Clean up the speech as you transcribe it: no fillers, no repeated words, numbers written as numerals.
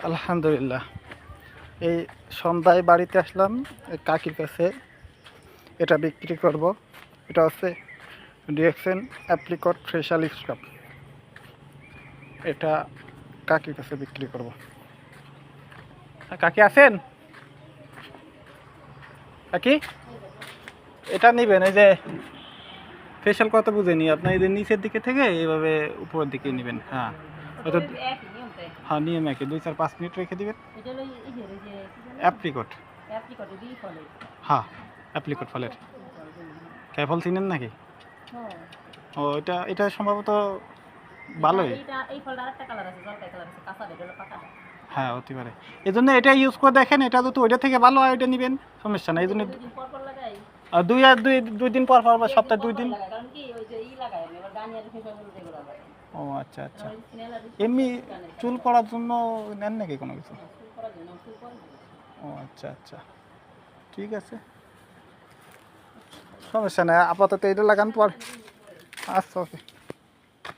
আলহামদুলিল্লাহ। এই সন্ধ্যায় বাড়িতে আসলাম কাকির কাছে, এটা বিক্রি করব। এটা হচ্ছে ডিএক্সএন অ্যাপ্রিকট ফেশিয়াল স্ক্রাব। এটা কাকির কাছে বিক্রি করব। কাকি আছেন? কাকি, এটা নেবেন? এই যে ফেশিয়াল কত বুঝেনি আপনার, এই যে নিচের দিকে থেকে এইভাবে উপরের দিকে নেবেন। হ্যাঁ, হয়তো হ্যাঁ, নিয়ম একই। 2-4-5 মিনিট রেখে দিবেন। অ্যাপ্রিকট, হ্যাঁ, অ্যাপ্রিকট ফলের। ক্যাফল চিনেন নাকি? ও, এটা এটা সম্ভবত ভালোই। হ্যাঁ, হতে পারে। এই জন্য এটা ইউজ করে দেখেন, এটা যদি ওইটা থেকে ভালো হয় ওইটা নেবেন, সমস্যা নাই। এই জন্য দুই দিন পর পর বা সপ্তাহে 2 দিন। ও আচ্ছা আচ্ছা। এমনি চুল পড়ার জন্য নেন নাকি কোনো কিছু? ও আচ্ছা আচ্ছা, ঠিক আছে, সমস্যা নাই। আপাতত এটা লাগান পর। আচ্ছা, ওকে।